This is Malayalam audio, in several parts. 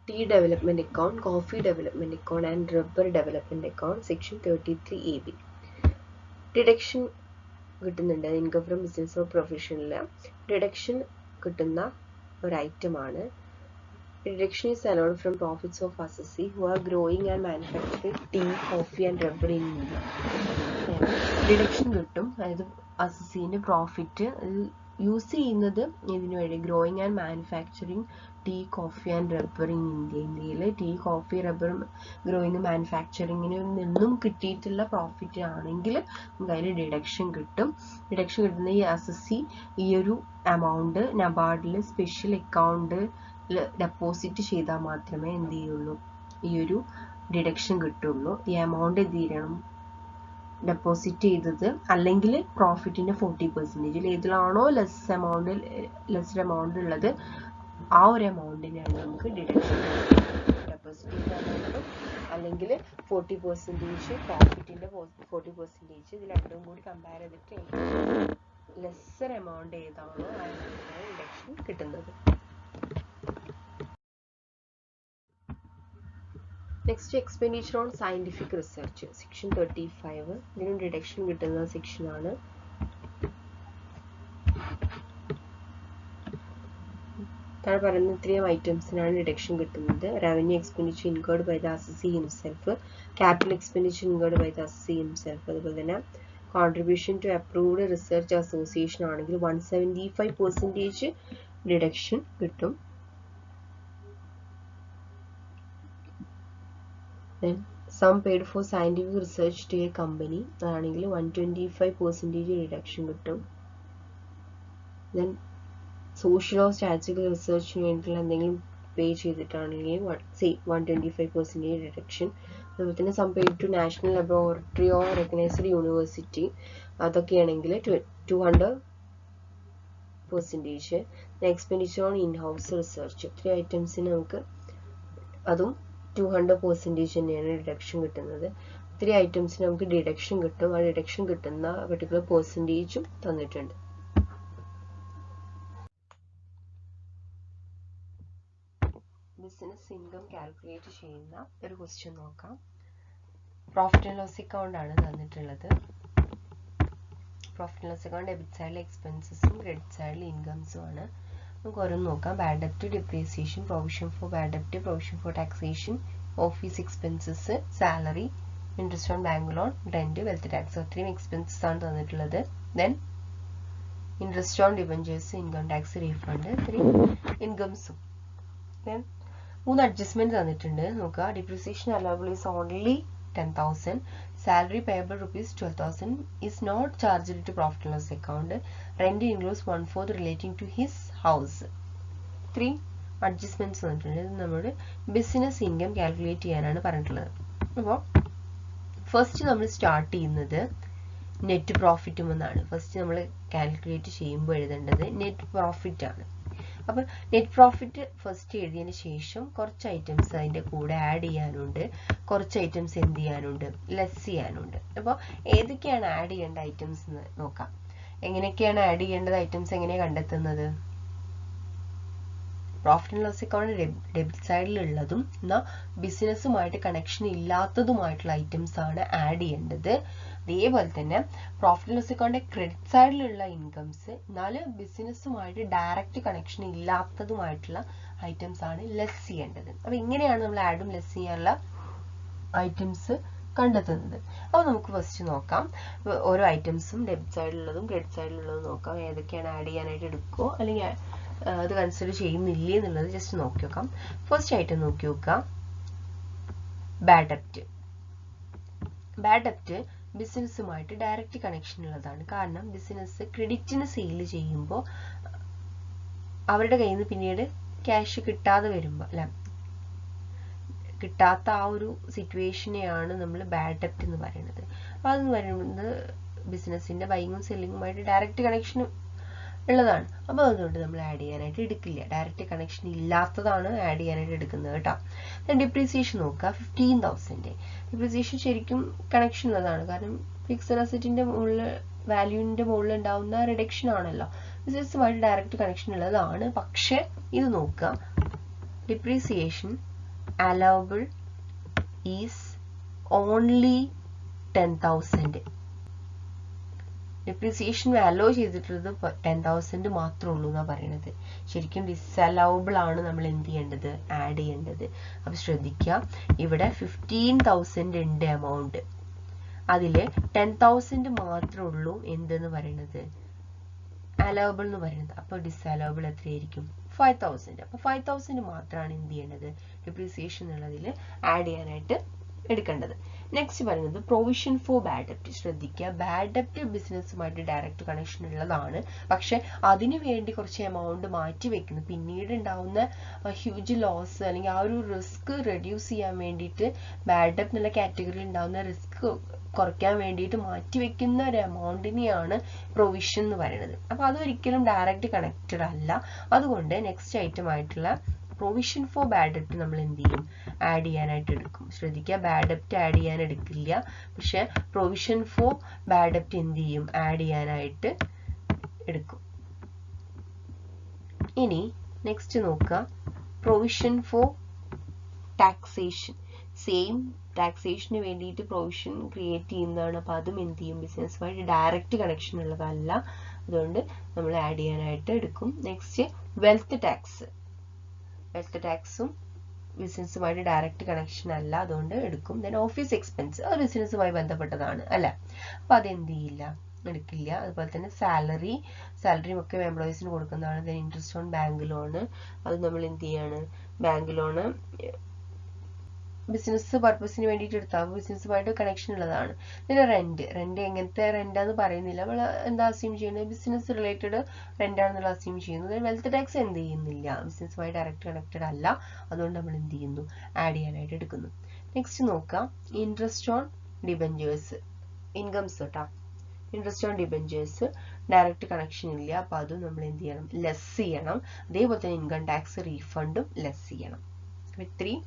tea development account, coffee development account and rubber development account, section 33AB. Deduction കിട്ടുന്നുണ്ട് income from business or professional. Deduction കിട്ടുന്ന ഒരു ഐറ്റമാണ്. Deduction is allowed from profits of assessee who are growing and manufacturing tea, coffee and rubber in India. Deduction കിട്ടും, അതായത് assessee പ്രോഫിറ്റ് യൂസ് ചെയ്യുന്നത് ഇതിനു വേണ്ടി growing and manufacturing tea, coffee and rubber in India. ഇന്ത്യയിൽ ടീ, കോഫി, റബ്ബർ ഗ്രോയിങ് മാനുഫാക്ചറിങ്ങിന് നിന്നും കിട്ടിയിട്ടുള്ള പ്രോഫിറ്റ് ആണെങ്കിൽ നമുക്ക് അതിൽ ഡിഡക്ഷൻ കിട്ടും. ഡിഡക്ഷൻ കിട്ടുന്ന ഈ അസസി ഈ ഒരു എമൗണ്ട് നബാർഡിൽ സ്പെഷ്യൽ അക്കൗണ്ട് ഡെപ്പോസിറ്റ് ചെയ്താൽ മാത്രമേ എന്ത് ചെയ്യുള്ളൂ, ഈ ഒരു ഡിഡക്ഷൻ കിട്ടുള്ളൂ. ഈ എമൗണ്ട് എന്ത് ചെയ്യണം, ഡെപ്പോസിറ്റ് ചെയ്തത് അല്ലെങ്കിൽ പ്രോഫിറ്റിന്റെ 40% ഏതിലാണോ ലെസ്സർ എമൗണ്ട് ഉള്ളത് ആ ഒരു എമൗണ്ടിനാണ് നമുക്ക് ഡിഡക്ഷൻ ഡെപ്പോസിറ്റ് ചെയ്താൽ, അല്ലെങ്കിൽ 40% പ്രോഫിറ്റിന്റെ 40%. ഇത് രണ്ടും കൂടി കമ്പയർ ചെയ്തിട്ട് ലെസ്സർ എമൗണ്ട് ഏതാണോ അതിനാണ് ഡിഡക്ഷൻ കിട്ടുന്നത്. Next, expenditure on scientific research, section 35. ഇതിന് ഡിഡക്ഷൻ കിട്ടുന്ന സെക്ഷൻ ആണ്. താഴെ പറയുന്ന ഇത്രയും ഐറ്റംസിനാണ് ഡിഡക്ഷൻ കിട്ടുന്നത്. Revenue expenditure incurred by the assessee himself, capital expenditure incurred by the assessee himself, അതുപോലെ തന്നെ contribution to approved research association ആണെങ്കിൽ 175% ഡിഡക്ഷൻ കിട്ടും. Then sum paid for scientific research to a company ആണെങ്കിൽ 125% ഡിഡക്ഷൻ കിട്ടും. Then social or statistical റിസർച്ചിന് വേണ്ടിയിട്ടുള്ള എന്തെങ്കിലും പേ ചെയ്തിട്ടാണെങ്കിൽ 125% ഡിഡക്ഷൻ. അതുപോലെ തന്നെ some paid to national laboratory or recognised university അതൊക്കെയാണെങ്കിൽ 200%. Expenditure on in house research ഇത്രയും ഐറ്റംസിന് നമുക്ക് അതും 200% തന്നെയാണ് ഡിഡക്ഷൻ കിട്ടുന്നത്. ഇത്രയും ഐറ്റംസിന് നമുക്ക് ഡിഡക്ഷൻ കിട്ടും. ആ ഡിഡക്ഷൻ കിട്ടുന്ന പെർട്ടിക്കുലർ പെർസെൻറ്റേജും തന്നിട്ടുണ്ട്. ബിസിനസ് ഇൻകം കാൽക്കുലേറ്റ് ചെയ്യുന്ന ഒരു ക്വസ്റ്റ്യൻ നോക്കാം. പ്രോഫിറ്റ് ആൻഡ് ലോസ് അക്കൗണ്ട് ആണ് തന്നിട്ടുള്ളത്. Profit and loss account debit സൈഡിൽ എക്സ്പെൻസസും ക്രെഡിറ്റ് സൈഡിൽ ഇൻകംസും ആണ്. നമുക്ക് ഓരോന്ന് നോക്കാം. Bad ഡെപ്റ്റ്, depreciation, provision for bad ഡെപ്റ്റ്, provision for taxation, office expenses, salary, interest on bank loan, rent, wealth tax, അത്രയും എക്സ്പെൻസസ് ആണ് തന്നിട്ടുള്ളത്. Then interest on debentures, income tax refund, ഇത്രയും ഇൻകംസും. ദെൻ 3 അഡ്ജസ്റ്റ്മെന്റ് തന്നിട്ടുണ്ട്. നോക്കുക. Depreciation allowable is only 10,000. Salary payable ₹12,000 is not charged to profit and loss account. Rent includes 1/4 relating to his house. 3 adjustments തന്നിട്ടുണ്ട്. ഇത് നമ്മുടെ ബിസിനസ് ഇൻകം കാൽക്കുലേറ്റ് ചെയ്യാനാണ് പറഞ്ഞിട്ടുള്ളത്. അപ്പോൾ ഫസ്റ്റ് നമ്മൾ സ്റ്റാർട്ട് ചെയ്യുന്നത് നെറ്റ് പ്രോഫിറ്റും എന്നാണ്. ഫസ്റ്റ് നമ്മൾ കാൽക്കുലേറ്റ് ചെയ്യുമ്പോൾ എഴുതേണ്ടത് നെറ്റ് പ്രോഫിറ്റ് ആണ്. അപ്പോൾ നെറ്റ് പ്രോഫിറ്റ് ഫസ്റ്റ് എഴുതിയതിന് ശേഷം കുറച്ച് ഐറ്റംസ് അതിൻ്റെ കൂടെ ആഡ് ചെയ്യാനുണ്ട്, കുറച്ച് ഐറ്റംസ് എന്ത് ചെയ്യാനുണ്ട്, ലെസ് ചെയ്യാനുണ്ട്. അപ്പോൾ ഏതൊക്കെയാണ് ആഡ് ചെയ്യേണ്ട ഐറ്റംസ് എന്ന് നോക്കാം. എങ്ങനെയൊക്കെയാണ് ആഡ് ചെയ്യേണ്ടത് ഐറ്റംസ് എങ്ങനെയാണ് കണ്ടെത്തുന്നത്? Profit and loss account debit സൈഡിലുള്ളതും എന്നാൽ ബിസിനസ്സുമായിട്ട് കണക്ഷൻ ഇല്ലാത്തതുമായിട്ടുള്ള ഐറ്റംസ് ആണ് ആഡ് ചെയ്യേണ്ടത്. അതേപോലെ തന്നെ profit and loss account credit സൈഡിലുള്ള ഇൻകംസ് എന്നാൽ ബിസിനസ്സുമായിട്ട് ഡയറക്റ്റ് കണക്ഷൻ ഇല്ലാത്തതുമായിട്ടുള്ള ഐറ്റംസ് ആണ് ലെസ് ചെയ്യേണ്ടത്. അപ്പോൾ ഇങ്ങനെയാണ് നമ്മൾ ആഡും ലെസ് ചെയ്യാനുള്ള ഐറ്റംസ് കണ്ടെത്തുന്നത്. അപ്പോൾ നമുക്ക് ഫസ്റ്റ് നോക്കാം. ഓരോ ഐറ്റംസും ഡെബിറ്റ് സൈഡിലുള്ളതും ക്രെഡിറ്റ് സൈഡിലുള്ളതും നോക്കാം. ഏതൊക്കെയാണ് ആഡ് ചെയ്യാനായിട്ട് എടുക്കുമോ അല്ലെങ്കിൽ അത് കൺസിഡർ ചെയ്യുന്നില്ലേ എന്നുള്ളത് ജസ്റ്റ് നോക്കി നോക്കാം. ഫസ്റ്റ് ഐറ്റം നോക്കി നോക്കാം. ബാഡ് ഡെപ്റ്റ്. ബാഡ് ഡെപ്റ്റ് ബിസിനസ്സുമായിട്ട് ഡയറക്റ്റ് കണക്ഷൻ ഉള്ളതാണ്. കാരണം ബിസിനസ് ക്രെഡിറ്റിന് സെയിൽ ചെയ്യുമ്പോൾ അവരുടെ കയ്യിൽ നിന്ന് പിന്നീട് ക്യാഷ് കിട്ടാതെ വരുമ്പോൾ അല്ല കിട്ടാത്ത ആ ഒരു സിറ്റുവേഷനെയാണ് നമ്മൾ ബാഡ് ഡെപ്റ്റ് എന്ന് പറയുന്നത്. അപ്പോൾ അതെന്ന് പറയുന്നത് ബിസിനസ്സിന്റെ ബൈങ്ങും സെല്ലിങ്ങുമായിട്ട് ഡയറക്റ്റ് കണക്ഷൻ ഉള്ളതാണ്. അപ്പോൾ അതുകൊണ്ട് നമ്മൾ ആഡ് ചെയ്യാനായിട്ട് എടുക്കില്ല. ഡയറക്റ്റ് കണക്ഷൻ ഇല്ലാത്തതാണ് ആഡ് ചെയ്യാനായിട്ട് എടുക്കുന്നത് കേട്ടോ. ഡിപ്രീസിയേഷൻ നോക്കുക. 15,000. ഡിപ്രീസിയേഷൻ ശരിക്കും കണക്ഷൻ ഉള്ളതാണ്. കാരണം ഫിക്സഡ് അസറ്റിന്റെ മുകളിൽ വാല്യൂവിന്റെ മുകളിൽ ഉണ്ടാവുന്ന റിഡക്ഷൻ ആണല്ലോ. ബിസിനസ്സുമായിട്ട് ഡയറക്റ്റ് കണക്ഷൻ ഉള്ളതാണ്. പക്ഷെ ഇത് നോക്കുക. Depreciation allowable is only 10,000. Depreciation hello ചെയ്തിട്ടുള്ളത് 10,000 മാത്രമേ ഉള്ളൂ എന്നാണ് പറയുന്നത്. ശരിക്കും ഡിസലൗബിൾ ആണ് നമ്മൾ എന്ത് ചെയ്യേണ്ടത്, ആഡ് ചെയ്യേണ്ടത്. അപ്പം ശ്രദ്ധിക്കുക, ഇവിടെ 15,000 ഉണ്ട് എമൗണ്ട്, അതിൽ 10,000 മാത്രമേ ഉള്ളൂ എന്തെന്ന് പറയുന്നത്, അലൗബിൾ എന്ന് പറയുന്നത്. അപ്പോൾ ഡിസലൗബിൾ എത്രയായിരിക്കും, 5,000. അപ്പോൾ 5,000 മാത്രമാണ് എന്ത് ചെയ്യേണ്ടത്, ഡിപ്രീസിയേഷൻ എന്നുള്ളതിൽ ആഡ് ചെയ്യാനായിട്ട് എടുക്കേണ്ടത്. നെക്സ്റ്റ് പറയുന്നത് പ്രൊവിഷൻ ഫോർ ബാഡ് ഡെപ്റ്റ്. ശ്രദ്ധിക്കുക, ബാഡ് ഡെപ്റ്റ് ബിസിനസ്സുമായിട്ട് ഡയറക്റ്റ് കണക്ഷൻ ഉള്ളതാണ്, പക്ഷെ അതിനു വേണ്ടി കുറച്ച് എമൗണ്ട് മാറ്റി വെക്കുന്നു. പിന്നീട് ഉണ്ടാവുന്ന ഹ്യൂജ് ലോസ് അല്ലെങ്കിൽ ആ ഒരു റിസ്ക് റെഡ്യൂസ് ചെയ്യാൻ വേണ്ടിയിട്ട്, ബാഡ് ഡെപ്റ്റ് എന്നുള്ള കാറ്റഗറിയിൽ ഉണ്ടാവുന്ന റിസ്ക് കുറയ്ക്കാൻ വേണ്ടിയിട്ട് മാറ്റി വെക്കുന്ന ഒരു എമൗണ്ടിനെയാണ് പ്രൊവിഷൻ എന്ന് പറയുന്നത്. അപ്പോൾ അതൊരിക്കലും ഡയറക്റ്റ് കണക്റ്റഡ് അല്ല. അതുകൊണ്ട് നെക്സ്റ്റ് ഐറ്റം ആയിട്ടുള്ള പ്രൊവിഷൻ ഫോർ ബാഡ് ഡെപ്റ്റ് നമ്മൾ എന്ത് ചെയ്യും, ആഡ് ചെയ്യാനായിട്ട് എടുക്കും. ശ്രദ്ധിക്കുക, ബാഡ് ഡെപ്റ്റ് ആഡ് ചെയ്യാൻ എടുക്കില്ല, പക്ഷെ പ്രൊവിഷൻ ഫോർ ബാഡ് ഡെപ്റ്റ് എന്ത് ചെയ്യും, ആഡ് ചെയ്യാനായിട്ട് എടുക്കും. ഇനി നെക്സ്റ്റ് നോക്കുക, provision for taxation. Same taxation വേണ്ടിയിട്ട് പ്രൊവിഷൻ ക്രിയേറ്റ് ചെയ്യുന്നതാണ്. അപ്പോൾ അതും എന്ത് ചെയ്യും, ബിസിനസ്സുമായിട്ട് ഡയറക്റ്റ് കണക്ഷൻ ഉള്ളതല്ല, അതുകൊണ്ട് നമ്മൾ ആഡ് ചെയ്യാനായിട്ട് എടുക്കും. Next wealth tax. വെൽത്ത് ടാക്സും ബിസിനസ്സുമായിട്ട് ഡയറക്റ്റ് കണക്ഷൻ അല്ല, അതുകൊണ്ട് എടുക്കും. ദെൻ ഓഫീസ് എക്സ്പെൻസ്, അത് ബിസിനസ്സുമായി ബന്ധപ്പെട്ടതാണ് അല്ല, അപ്പോൾ അതെന്ത് ചെയ്യില്ല, എടുക്കില്ല. അതുപോലെ തന്നെ സാലറിയും ഒക്കെ എംപ്ലോയീസിന് കൊടുക്കുന്നതാണ്. Then interest on bank loan, അത് നമ്മൾ എന്ത് ചെയ്യാണ്, ബാങ്ക് ലോണ് ബിസിനസ് പർപ്പസിന് വേണ്ടിയിട്ട് എടുത്താൽ ബിസിനസ്സുമായിട്ട് കണക്ഷൻ ഉള്ളതാണ്. പിന്നെ റെന്റ് എങ്ങനത്തെ റെന്റാന്ന് പറയുന്നില്ല, നമ്മൾ എന്താ അസ്യൂം ചെയ്യുന്നത്, ബിസിനസ് റിലേറ്റഡ് റെന്റാണെന്നുള്ള അസ്യൂം ചെയ്യുന്നു. വെൽത്ത് ടാക്സ് എന്ത് ചെയ്യുന്നില്ല, ബിസിനസ്സുമായി ഡയറക്റ്റ് കണക്റ്റഡ് അല്ല, അതുകൊണ്ട് നമ്മൾ എന്ത് ചെയ്യുന്നു, ആഡ് ചെയ്യാനായിട്ട് എടുക്കുന്നു. നെക്സ്റ്റ് നോക്കാം, ഇൻട്രസ്റ്റ് ഓൺ ഡിബെഞ്ചേഴ്സ്, ഇൻകംസ് കേട്ടോ. Interest on debentures direct connection ഇല്ല, അപ്പോൾ അതും നമ്മൾ എന്ത് ചെയ്യണം, ലെസ് ചെയ്യണം. അതേപോലെ തന്നെ ഇൻകം ടാക്സ് റീഫണ്ടും ലെസ് ചെയ്യണം. ഇത്രയും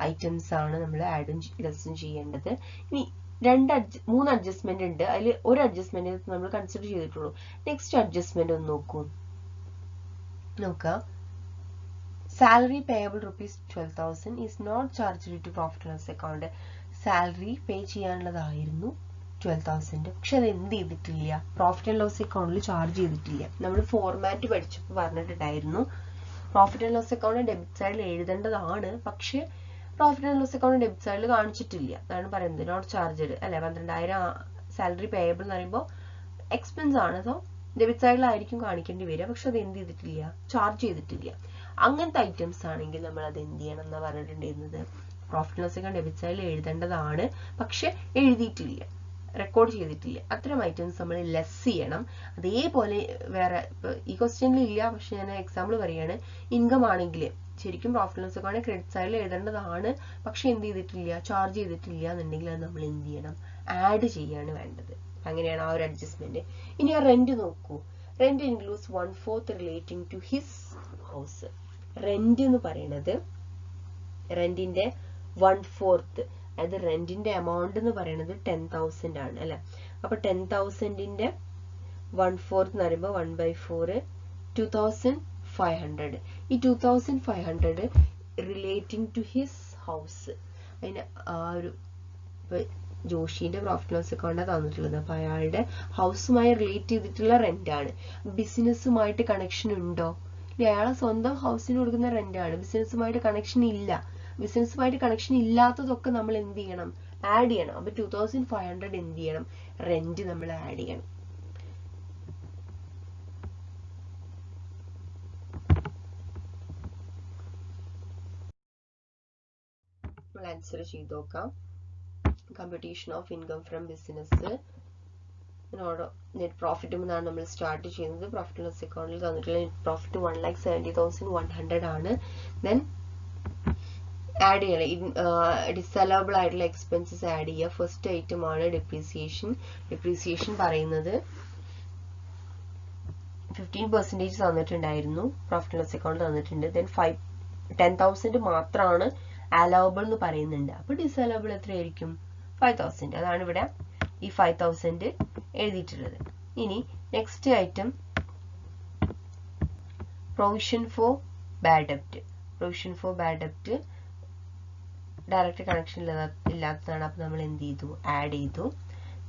ഐറ്റംസ് ആണ് നമ്മൾ ആഡും ലെസ്സും ചെയ്യേണ്ടത്. ഇനി 3 അഡ്ജസ്റ്റ്മെന്റ് ഉണ്ട്, അതിൽ ഒരു അഡ്ജസ്റ്റ്മെന്റ് നമ്മൾ കൺസിഡർ ചെയ്തിട്ടുള്ളൂ. നെക്സ്റ്റ് അഡ്ജസ്റ്റ്മെന്റ് ഒന്ന് നോക്കുക, salary payable ₹12,000 is not charged to profit and loss account. Salary pay ചെയ്യാനുള്ളതായിരുന്നു 12,000, പക്ഷെ അത് എന്ത് ചെയ്തിട്ടില്ല, പ്രോഫിറ്റ് ആൻഡ് ലോസ് അക്കൗണ്ടിൽ ചാർജ് ചെയ്തിട്ടില്ല. നമ്മൾ ഫോർമാറ്റ് പഠിച്ചപ്പോൾ പറഞ്ഞിട്ടുണ്ടായിരുന്നു, profit and loss account debit സൈഡിൽ എഴുതേണ്ടതാണ്, പക്ഷെ profit and loss account debit സൈഡിൽ കാണിച്ചിട്ടില്ല. അതാണ് പറയുന്നത്, നോട്ട് ചാർജഡ് അല്ലെ. 12,000 സാലറി പേയബിൾ എന്ന് പറയുമ്പോൾ എക്സ്പെൻസ് ആണ്, സോ ഡെബിറ്റ് സൈഡിലായിരിക്കും കാണിക്കേണ്ടി വരിക, പക്ഷെ അത് എന്ത് ചെയ്തിട്ടില്ല, ചാർജ് ചെയ്തിട്ടില്ല. അങ്ങനത്തെ ഐറ്റംസ് ആണെങ്കിൽ നമ്മൾ അത് എന്ത് ചെയ്യണം എന്ന് പറഞ്ഞിട്ടുണ്ടായിരുന്നത്, പ്രോഫിറ്റ് ലോസ് അക്കൗണ്ട് ഡെബിറ്റ് സൈഡിൽ എഴുതേണ്ടതാണ്, പക്ഷെ എഴുതിയിട്ടില്ല, റെക്കോർഡ് ചെയ്തിട്ടില്ല. അത്തരം ഐറ്റംസ് നമ്മൾ ലെസ് ചെയ്യണം. അതേപോലെ വേറെ ഈ ക്വസ്റ്റ്യനിൽ ഇല്ല, പക്ഷെ ഞാൻ എക്സാമ്പിൾ പറയുകയാണ്, ഇൻകം ആണെങ്കിൽ ശരിക്കും പ്രോഫിറ്റ് ലോസ് അക്കൗണ്ട് ക്രെഡിറ്റ് സൈഡിൽ എഴുതേണ്ടതാണ്, പക്ഷെ എന്ത് ചെയ്തിട്ടില്ല, ചാർജ് ചെയ്തിട്ടില്ല എന്നുണ്ടെങ്കിൽ അത് നമ്മൾ എന്ത് ചെയ്യണം, ആഡ് ചെയ്യാണ് വേണ്ടത്. അങ്ങനെയാണ് ആ ഒരു അഡ്ജസ്റ്റ്മെന്റ്. ഇനി ആ റെന്റ് നോക്കൂ, rent includes 1/4 relating to his house. Rent എന്ന് പറയുന്നത് റെന്റിന്റെ 1/4, അതായത് റെന്റിന്റെ എമൗണ്ട് എന്ന് പറയുന്നത് 10,000 ആണ് അല്ലെ. അപ്പൊ 10,000ന്റെ 1/4 എന്ന് പറയുമ്പോൾ 1/4 2,500. ഈ 2,500 റിലേറ്റിംഗ് ടു ഹിസ് ഹൗസ്, അതിന് ആ ഒരു ജോഷിന്റെ പ്രോഫിറ്റ് ലോസ് അക്കൗണ്ടാണ് തന്നിട്ടുള്ളത്. അപ്പൊ അയാളുടെ ഹൗസുമായി റിലേറ്റ് ചെയ്തിട്ടുള്ള റെന്റ് ആണ്. ബിസിനസ്സുമായിട്ട് കണക്ഷൻ ഉണ്ടോ, അയാളെ സ്വന്തം ഹൗസിന് കൊടുക്കുന്ന റെന്റാണ്, ബിസിനസ്സുമായിട്ട് കണക്ഷൻ ഇല്ല. ബിസിനസ്സുമായിട്ട് കണക്ഷൻ ഇല്ലാത്തതൊക്കെ നമ്മൾ എന്ത് ചെയ്യണം, ആഡ് ചെയ്യണം. അപ്പൊ 2,500 എന്ത് ചെയ്യണം, റെന്റ് നമ്മൾ ആഡ് ചെയ്യണം. നമ്മൾ ആൻസർ ചെയ്ത് നോക്കാം. Computation of income from business, net profit എന്നാണ് നമ്മൾ സ്റ്റാർട്ട് ചെയ്യുന്നത്. പ്രോഫിറ്റ് ലോസ് അക്കൗണ്ടിൽ തന്നിട്ടുള്ള നെറ്റ് പ്രോഫിറ്റ് 1,70,100 ആണ്. ദെൻ ആഡ് ചെയ്യണം, ഡിസലബിൾ ആയിട്ടുള്ള എക്സ്പെൻസസ് ആഡ് ചെയ്യുക. ഫസ്റ്റ് ഐറ്റം ആണ് ഡിപ്രീസിയേഷൻ പറയുന്നത് 15% തന്നിട്ടുണ്ടായിരുന്നു, പ്രോഫിറ്റ് ലോസ് അക്കൗണ്ട് തന്നിട്ടുണ്ട്. ദെൻ 10,000 മാത്രമാണ് അലവബിൾ എന്ന് പറയുന്നുണ്ട്. അപ്പൊ ഡിസലബിൾ എത്രയായിരിക്കും, 5,000. അതാണ് ഇവിടെ ഈ 5,000 എഴുതിയിട്ടുള്ളത്. ഇനി next item provision for bad ഡെപ്റ്റ്. Provision for bad ഡെപ്റ്റ് direct connection ഇല്ലാത്തതാണ്. അപ്പോൾ നമ്മൾ എന്ത് ചെയ്തു, ആഡ് ചെയ്തു.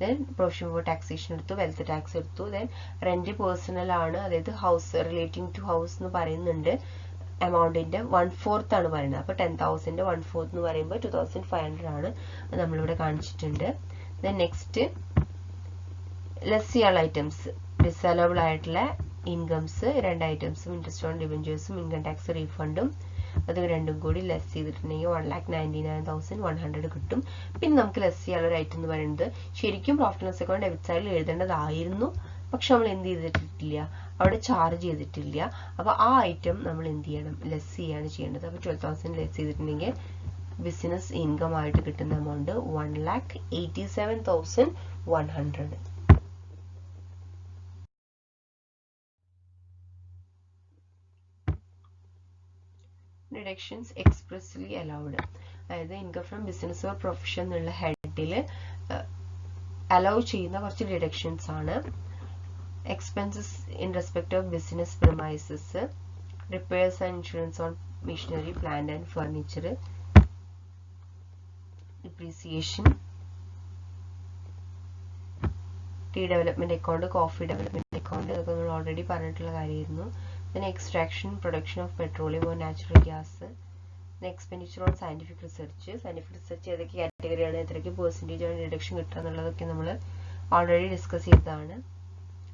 ദെൻ പ്രൊവിഷൻ ഫോർ ടാക്സേഷൻ എടുത്തു, വെൽത്ത് ടാക്സ് എടുത്തു. ദെൻ റെന്റ് പേഴ്സണൽ ആണ്, അതായത് ഹൗസ് റിലേറ്റിംഗ് ടു ഹൗസ് എന്ന് പറയുന്നുണ്ട്. എമൗണ്ടിന്റെ 1/4 ആണ് പറയുന്നത്. അപ്പോൾ 10,000 1/4 എന്ന് പറയുമ്പോൾ 2,500 ആണ്. അത് നമ്മളിവിടെ കാണിച്ചിട്ടുണ്ട്. ദെൻ നെക്സ്റ്റ് ലെസ്സിയൽ ഐറ്റംസ്, ഡിസലബിൾ ആയിട്ടുള്ള ഇൻകംസ് 2 ഐറ്റംസും, ഇൻട്രസ്റ്റ് ഓൺ ഡിബഞ്ചേഴ്സും ഇൻകം ടാക്സ് റീഫണ്ടും, അത് രണ്ടും കൂടി ലെസ് ചെയ്തിട്ടുണ്ടെങ്കിൽ 1,99,100 കിട്ടും. പിന്നെ നമുക്ക് ലെസ് ചെയ്യാനുള്ള ഒരു ഐറ്റം എന്ന് പറയുന്നത് ശരിക്കും പ്രോഫിറ്റ് ലോസ് അക്കൗണ്ട് ഡെബിറ്റ് സൈഡിൽ എഴുതേണ്ടതായിരുന്നു, പക്ഷെ നമ്മൾ എന്ത് ചെയ്തിട്ടില്ല, അവിടെ ചാർജ് ചെയ്തിട്ടില്ല. അപ്പോൾ ആ ഐറ്റം നമ്മൾ എന്ത് ചെയ്യണം, ലെസ് ചെയ്യാണ് ചെയ്യേണ്ടത്. അപ്പോൾ 12,000 ലെസ് ചെയ്തിട്ടുണ്ടെങ്കിൽ ബിസിനസ് ഇൻകം ആയിട്ട് കിട്ടുന്ന എമൗണ്ട് 1,87,100. ഡിഡക്ഷൻസ് എക്സ്പ്രസ്ലി അലൗഡ്, അതായത് income from business or profession എന്നുള്ള ഹെഡിൽ അലൗ ചെയ്യുന്ന കുറച്ച് ഡിഡക്ഷൻസ് ആണ്. Expenses in respect of business premises, repairs and insurance on machinery, plant and furniture, depreciation, tea development account, coffee development account, ഇതൊക്കെ നമ്മൾ ഓൾറെഡി പറഞ്ഞിട്ടുള്ള കാര്യമായിരുന്നു. Then extraction, production of petroleum or natural gas. Then expenditure on scientific research. Scientific research ഏതൊക്കെ കാറ്റഗറിയാണ്, എത്രയ്ക്ക് പെർസെൻറ്റേജ് ആണ് ഡിഡക്ഷൻ കിട്ടുക എന്നുള്ളതൊക്കെ നമ്മൾ ഓൾറെഡി ഡിസ്കസ് ചെയ്തതാണ്.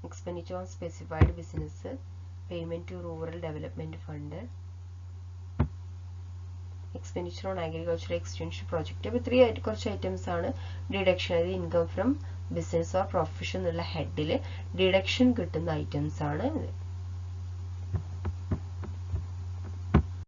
Expenditure on specified business, payment to rural development fund, expenditure on agriculture extension project. അപ്പോൾ കുറച്ച് ഐറ്റംസ് ആണ് ഡിഡക്ഷൻ, അതായത് income from business or profession എന്നുള്ള ഹെഡിൽ ഡിഡക്ഷൻ കിട്ടുന്ന ഐറ്റംസ് ആണ്.